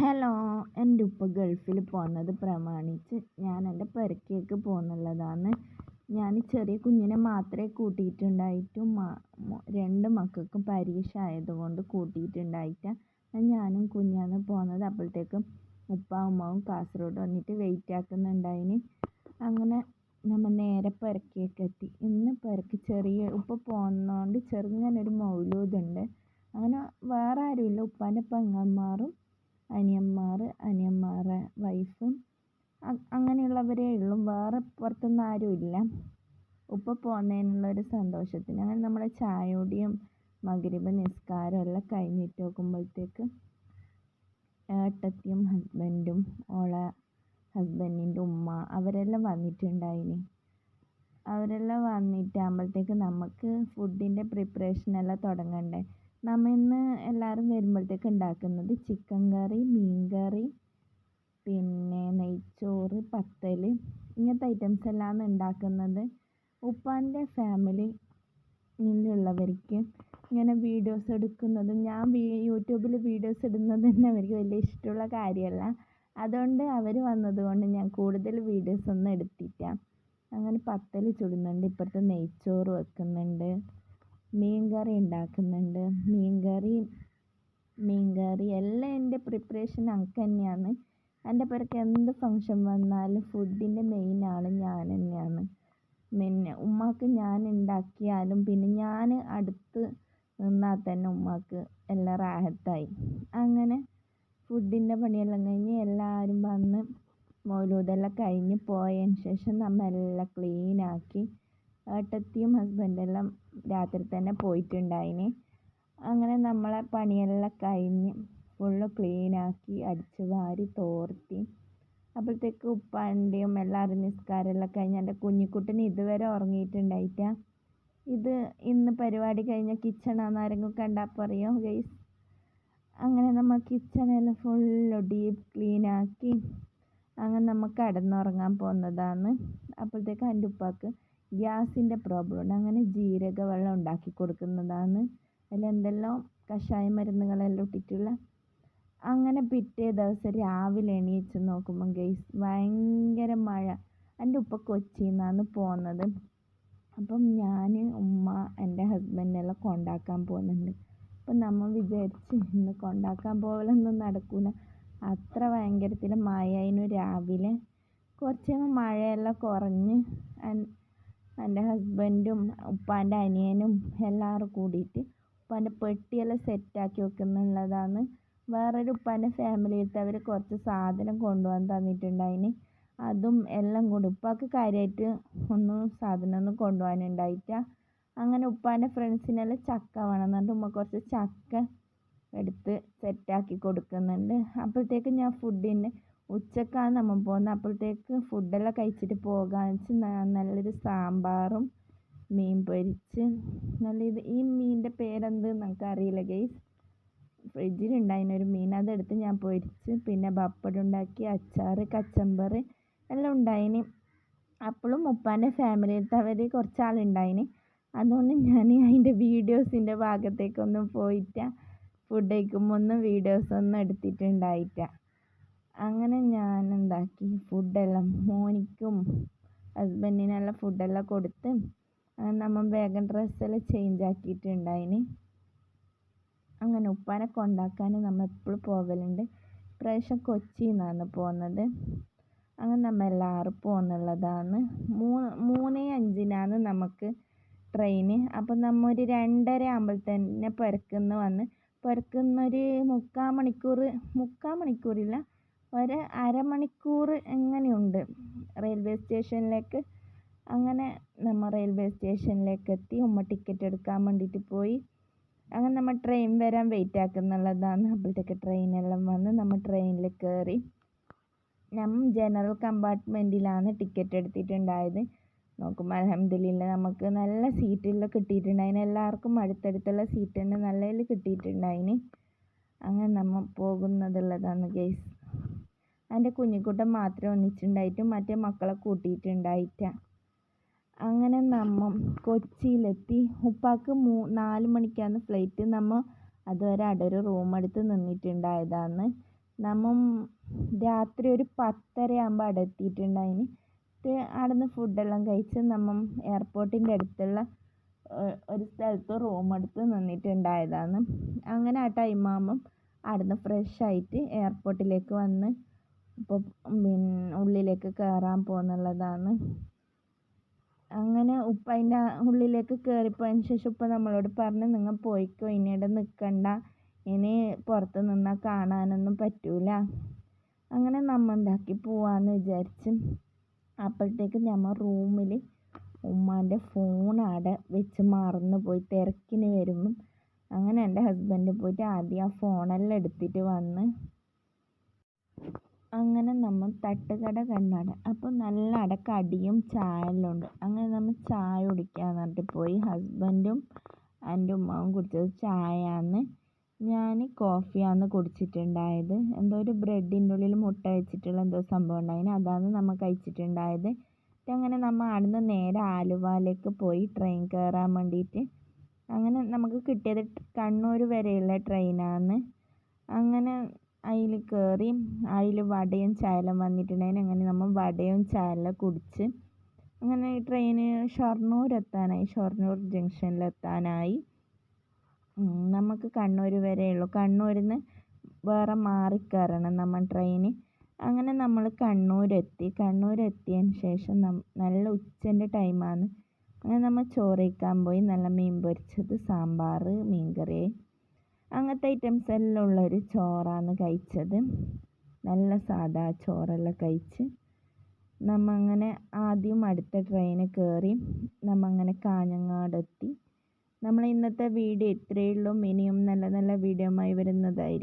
Hello, എൻ്റെ ഉപ്പ ഗൾഫിൽ പോകുന്നത് പ്രമാണിച്ച് ഞാൻ എൻ്റെ പെരക്കേക്ക് പോകുന്നുള്ളതാണ്. ഞാൻ ചെറിയ കുഞ്ഞിനെ മാത്രമേ കൂട്ടിയിട്ടുണ്ടായിട്ടും രണ്ട് മക്കൾക്കും പരീക്ഷ ആയതുകൊണ്ട് കൂട്ടിയിട്ടുണ്ടായിട്ടാണ് ഞാനും കുഞ്ഞാണ് പോകുന്നത്. അപ്പോഴത്തേക്കും ഉപ്പ ഉമ്മാവും കാസർഗോഡ് വന്നിട്ട് വെയിറ്റ് ആക്കുന്നുണ്ടായിന്. അങ്ങനെ നമ്മൾ നേരെ പെരക്കേക്ക് എത്തി. ഇന്ന് പെരക്ക് ഉപ്പ പോകുന്നതുകൊണ്ട് ചെറുങ്ങനൊരു മൗലൂദുണ്ട്. അങ്ങനെ വേറെ ആരുമില്ല, ഉപ്പാൻ്റെ പെങ്ങന്മാരും അനിയന്മാരെ വൈഫും അങ്ങനെയുള്ളവരേ ഉള്ളൂ. വേറെ പുറത്തുനിന്ന് ആരുമില്ല. ഉപ്പ പോകുന്നതിനുള്ളൊരു സന്തോഷത്തിന് അങ്ങനെ നമ്മളെ ചായയോടെയും മഗ്‌രിബ് നിസ്കാരം എല്ലാം കഴിഞ്ഞിട്ട് നോക്കുമ്പോഴത്തേക്ക് ഏട്ടത്തിയും ഹസ്ബൻഡും ഓളെ ഹസ്ബൻഡിൻ്റെ ഉമ്മ അവരെല്ലാം വന്നിട്ടുണ്ടായിന്. അവരെല്ലാം വന്നിട്ടാകുമ്പോഴത്തേക്ക് നമുക്ക് ഫുഡിൻ്റെ പ്രിപ്പറേഷനെല്ലാം തുടങ്ങണ്ടേ. നമ്മൾ ഇന്ന് എല്ലാവരും വരുമ്പോഴത്തേക്ക് ഉണ്ടാക്കുന്നത് ചിക്കൻ കറി, മീൻ കറി, പിന്നെ നെയ്ച്ചോറ്, പത്തൽ ഇങ്ങനത്തെ ഐറ്റംസ് എല്ലാം ഉണ്ടാക്കുന്നത്. ഉപ്പാൻ്റെ ഫാമിലിയിലുള്ളവർക്ക് ഇങ്ങനെ വീഡിയോസ് എടുക്കുന്നതും ഞാൻ യൂട്യൂബിൽ വീഡിയോസ് ഇടുന്നത് തന്നെ അവർക്ക് വലിയ ഇഷ്ടമുള്ള കാര്യമല്ല. അതുകൊണ്ട് അവർ വന്നതുകൊണ്ട് ഞാൻ കൂടുതൽ വീഡിയോസ് ഒന്നും എടുത്തില്ല. അങ്ങനെ പത്തൽ ചുടുന്നുണ്ട്, ഇപ്പുറത്ത് നെയ്ച്ചോറ് വെക്കുന്നുണ്ട്, മീൻ കറി ഉണ്ടാക്കുന്നുണ്ട്. മീൻ കറി എല്ലാം എൻ്റെ പ്രിപ്പറേഷൻ എനിക്ക് തന്നെയാണ്. എൻ്റെ പേർക്ക് എന്ത് ഫങ്ഷൻ വന്നാലും ഫുഡിൻ്റെ മെയിൻ ആൾ ഞാൻ തന്നെയാണ്. പിന്നെ ഉമ്മാക്ക് ഞാൻ ഉണ്ടാക്കിയാലും പിന്നെ ഞാൻ അടുത്ത് നിന്നാൽ തന്നെ ഉമ്മാക്ക് എല്ലാം റാഹത്തായി. അങ്ങനെ ഫുഡിൻ്റെ പണിയെല്ലാം കഴിഞ്ഞ് എല്ലാവരും വന്ന് മൗലൂദെല്ലാം കഴിഞ്ഞ് പോയതിന് ശേഷം നമ്മൾ എല്ലാം ക്ലീനാക്കി. ഏട്ടത്തിയും ഹസ്ബൻഡെല്ലാം രാത്രി തന്നെ പോയിട്ടുണ്ടായിന്. അങ്ങനെ നമ്മളെ പണിയെല്ലാം കഴിഞ്ഞ് ഫുള്ള് ക്ലീനാക്കി അടിച്ച് വാരി തോർത്തി. അപ്പോഴത്തേക്ക് ഉപ്പാൻ്റെയും എല്ലാവരും നിസ്കാരമെല്ലാം കഴിഞ്ഞ് എൻ്റെ കുഞ്ഞിക്കുട്ടന് ഇതുവരെ ഉറങ്ങിയിട്ടുണ്ടായിട്ട. ഇത് ഇന്ന് പരിപാടി കഴിഞ്ഞ കിച്ചണാന്ന് ആരെങ്കിലും കണ്ടാൽ പറയോ ഗൈസ്. അങ്ങനെ നമ്മൾ കിച്ചണെല്ലാം ഫുള്ള് ഡീപ്പ് ക്ലീനാക്കി അങ്ങനെ നമ്മൾ കിടന്നുറങ്ങാൻ പോകുന്നതാണ്. അപ്പോഴത്തേക്ക് എൻ്റെ ഉപ്പാക്ക് ഗ്യാസിൻ്റെ പ്രോബ്ലം ഉണ്ട്. അങ്ങനെ ജീരക വെള്ളം ഉണ്ടാക്കി കൊടുക്കുന്നതാണ്. അതിലെന്തെല്ലാം കഷായ മരുന്നുകളെല്ലാം ഇട്ടിട്ടുള്ള. അങ്ങനെ പിറ്റേ ദിവസം രാവിലെ എണീച്ച് നോക്കുമ്പോൾ ഗൈസ് ഭയങ്കര മഴ. എൻ്റെ ഉപ്പ കൊച്ചിയിൽ നിന്നാണ് പോകുന്നത്. അപ്പം ഞാൻ ഉമ്മ എൻ്റെ ഹസ്ബൻഡിനെല്ലാം കൊണ്ടാക്കാൻ പോകുന്നുണ്ട്. അപ്പം നമ്മൾ വിചാരിച്ച് ഇന്ന് കൊണ്ടാക്കാൻ പോകലൊന്നും നടക്കില്ല. അത്ര ഭയങ്കരത്തിൽ മഴയായിരുന്നു രാവിലെ. കുറച്ച് മഴയെല്ലാം കുറഞ്ഞ് എൻ്റെ ഹസ്ബൻഡും ഉപ്പാൻ്റെ അനിയനും എല്ലാവരും കൂടിയിട്ട് ഉപ്പാൻ്റെ പെട്ടിയെല്ലാം സെറ്റാക്കി വെക്കുന്നുള്ളതാണ്. വേറൊരു ഉപ്പാൻ്റെ ഫാമിലിയിലത്തവർ കുറച്ച് സാധനം കൊണ്ടുവന്ന് തന്നിട്ടുണ്ടായിന്. അതും എല്ലാം കൂടി ഉപ്പാക്ക് കാര്യമായിട്ട് സാധനമൊന്നും കൊണ്ടുപോകാനുണ്ടായിട്ട. അങ്ങനെ ഉപ്പാൻ്റെ ഫ്രണ്ട്സിനെല്ലാം ചക്ക വേണം എന്നിട്ട് ഉമ്മ കുറച്ച് ചക്ക എടുത്ത് സെറ്റാക്കി കൊടുക്കുന്നുണ്ട്. അപ്പോഴത്തേക്ക് ഞാൻ ഫുഡിൻ്റെ ഉച്ചക്കാണ് നമ്മൾ പോകുന്നത്. അപ്പോഴത്തേക്ക് ഫുഡെല്ലാം കഴിച്ചിട്ട് പോകാമെന്ന് വെച്ച് നല്ലൊരു സാമ്പാറും മീൻ പൊരിച്ച് ഈ മീനിൻ്റെ പേരെന്ത് നമുക്കറിയില്ല ഗൈസ്. ഫ്രിഡ്ജിലുണ്ടായിരുന്നൊരു മീൻ അതെടുത്ത് ഞാൻ പൊരിച്ച് പിന്നെ പപ്പടം ഉണ്ടാക്കി, അച്ചാർ, കച്ചമ്പർ എല്ലാം ഉണ്ടായിന്. അപ്പോഴും ഉപ്പാൻ്റെ ഫാമിലിയിലത്തവർ കുറച്ചാളുണ്ടായിന്. അതുകൊണ്ട് ഞാൻ അതിൻ്റെ വീഡിയോസിൻ്റെ ഭാഗത്തേക്കൊന്നും പോയിട്ട. ഫുഡ് കഴിക്കുമ്പോൾ ഒന്നും വീഡിയോസൊന്നും എടുത്തിട്ടുണ്ടായിട്ട. അങ്ങനെ ഞാൻ എന്താക്കി ഫുഡെല്ലാം മോനിക്കും ഹസ്ബൻഡിനെല്ലാം ഫുഡെല്ലാം കൊടുത്ത് നമ്മൾ വേഗം ഡ്രസ്സെല്ലാം ചേഞ്ച് ആക്കിയിട്ടുണ്ടായിന്. അങ്ങനെ ഉപ്പാനെ കൊണ്ടാക്കാൻ നമ്മൾ എപ്പോഴും പോകലുണ്ട്. ഇപ്രാവശ്യം കൊച്ചിയിൽ നിന്നാണ് പോകുന്നത്. അങ്ങനെ നമ്മൾ എല്ലാവരും പോകുന്നുള്ളതാണ്. 3:05 നമുക്ക് ട്രെയിന്. അപ്പം നമ്മൾ ഒരു 2:30 ആകുമ്പോൾ തന്നെ പുരക്കുന്നൊരു മുക്കാൽ മണിക്കൂറില്ല, ഒരു അരമണിക്കൂർ എങ്ങനെയുണ്ട് റെയിൽവേ സ്റ്റേഷനിലേക്ക്. അങ്ങനെ നമ്മൾ റെയിൽവേ സ്റ്റേഷനിലേക്ക് എത്തി. ഉമ്മ ടിക്കറ്റ് എടുക്കാൻ വേണ്ടിയിട്ട് പോയി. അങ്ങനെ നമ്മൾ ട്രെയിൻ വരാൻ വെയിറ്റ് ആക്കുന്നുള്ളതാണ്. അപ്പോഴത്തേക്ക് ട്രെയിനെല്ലാം വന്ന് നമ്മൾ ട്രെയിനിൽ കയറി. നമ്മൾ ജനറൽ കമ്പാർട്ട്മെൻറ്റിലാണ് ടിക്കറ്റ് എടുത്തിട്ടുണ്ടായത്. നോക്കുമ്പോൾ അൽഹംദുലില്ലാ നമുക്ക് നല്ല സീറ്റെല്ലാം കിട്ടിയിട്ടുണ്ടായിന്. എല്ലാവർക്കും അടുത്തടുത്തുള്ള സീറ്റ് തന്നെ നല്ലതിൽ കിട്ടിയിട്ടുണ്ടായിന്. അങ്ങനെ നമ്മൾ പോകുന്നതുള്ളതാണ് ഗൈസ്. എൻ്റെ കുഞ്ഞിക്കുട്ടൻ മാത്രമേ ഒന്നിച്ചുണ്ടായിട്ടും മറ്റേ മക്കളെ കൂട്ടിയിട്ടുണ്ടായിട്ട. അങ്ങനെ നമ്മൾ കൊച്ചിയിലെത്തി. ഉപ്പാക്ക് 4 മണിക്കാണ് ഫ്ലൈറ്റ്. നമ്മൾ അതുവരെ അവിടെ ഒരു റൂം എടുത്ത് നിന്നിട്ടുണ്ടായതാണ്. നമ്മ രാത്രി ഒരു 10:30 ആകുമ്പോൾ അവിടെ എത്തിയിട്ടുണ്ടായിന്. അവിടെ നിന്ന് ഫുഡെല്ലാം കഴിച്ച് നമ്മൾ എയർപോർട്ടിൻ്റെ അടുത്തുള്ള ഒരു സ്ഥലത്ത് റൂം എടുത്ത് നിന്നിട്ടുണ്ടായതാണ്. അങ്ങനെ ആ ടൈം ആകുമ്പം അവിടെ നിന്ന് ഫ്രഷ് ആയിട്ട് എയർപോർട്ടിലേക്ക് വന്ന് ഇപ്പോൾ ഉള്ളിലേക്ക് കയറാൻ പോകുന്നുള്ളതാണ്. അങ്ങനെ ഉപ്പ അതിൻ്റെ ഉള്ളിലേക്ക് കയറിപ്പോയതിന് ശേഷം ഉപ്പ നമ്മളോട് പറഞ്ഞു, നിങ്ങൾ പോയിക്കോ, ഇനി ഇവിടെ നിൽക്കണ്ട, ഇനി പുറത്ത് നിന്നാൽ കാണാനൊന്നും പറ്റൂല. അങ്ങനെ നമ്മൾ ഉണ്ടാക്കി പോവാമെന്ന് വിചാരിച്ച്. അപ്പോഴത്തേക്ക് നമ്മൾ റൂമിൽ ഉമ്മാൻ്റെ ഫോൺ അവിടെ വെച്ച് മറന്നു പോയി തിരക്കിന് വരുമ്പം. അങ്ങനെ എൻ്റെ ഹസ്ബൻഡ് പോയിട്ട് ആദ്യം ആ ഫോണെല്ലാം എടുത്തിട്ട് വന്ന്. അങ്ങനെ നമ്മൾ തട്ടുകട കണ്ടവിടെ. അപ്പോൾ നല്ല അവിടെ കടിയും ചായ എല്ലാം ഉണ്ട്. അങ്ങനെ നമ്മൾ ചായ കുടിക്കാമെന്ന് പറഞ്ഞിട്ട് പോയി. ഹസ്ബൻഡും എൻ്റെ ഉമ്മാവും കുടിച്ചത് ചായയാണ്, ഞാൻ കോഫിയാണ് കുടിച്ചിട്ടുണ്ടായത്. എന്തോ ഒരു ബ്രെഡിൻ്റെ ഉള്ളിൽ മുട്ട വെച്ചിട്ടുള്ള എന്തോ സംഭവം ഉണ്ടായിന്, അതാണ് നമ്മൾ കഴിച്ചിട്ടുണ്ടായത്. അങ്ങനെ നമ്മൾ അവിടുന്ന് നേരെ ആലുവയിലേക്ക് പോയി ട്രെയിൻ കയറാൻ വേണ്ടിയിട്ട്. അങ്ങനെ നമുക്ക് കിട്ടിയത് കണ്ണൂർ വരെയുള്ള ട്രെയിനാണ്. അങ്ങനെ അതിൽ കയറി. അതിൽ വടയും ചായയെല്ലാം വന്നിട്ടുണ്ടായിന്. അങ്ങനെ നമ്മൾ വടയും ചായയെല്ലാം കുടിച്ച് അങ്ങനെ ട്രെയിന് ഷൊർണൂർ ജംഗ്ഷനിലെത്താനായി. നമുക്ക് കണ്ണൂർ വരെയുള്ളൂ, കണ്ണൂരിൽ നിന്ന് വേറെ മാറിക്കയറണം നമ്മൾ ട്രെയിന്. അങ്ങനെ നമ്മൾ കണ്ണൂരെത്തിയതിന് ശേഷം നല്ല ഉച്ചൻ്റെ ടൈമാണ്. അങ്ങനെ നമ്മൾ ചോറ് കഴിക്കാൻ പോയി. നല്ല മീൻ പൊരിച്ചത്, സാമ്പാർ, മീൻകറി, അങ്ങനത്തെ ഐറ്റംസ് എല്ലാം ഉള്ളൊരു ചോറാണ് കഴിച്ചത്. നല്ല സാദാ ചോറെല്ലാം കഴിച്ച് നമ്മൾ അങ്ങനെ ആദ്യം അടുത്ത ട്രെയിന് കയറി. നമ്മൾ അങ്ങനെ കാഞ്ഞങ്ങാടെത്തി. നമ്മൾ ഇന്നത്തെ വീഡിയോ ഇത്രയേ ഉള്ളൂ. ഇനിയും നല്ല നല്ല വീഡിയോയുമായി വരുന്നതായിരിക്കും.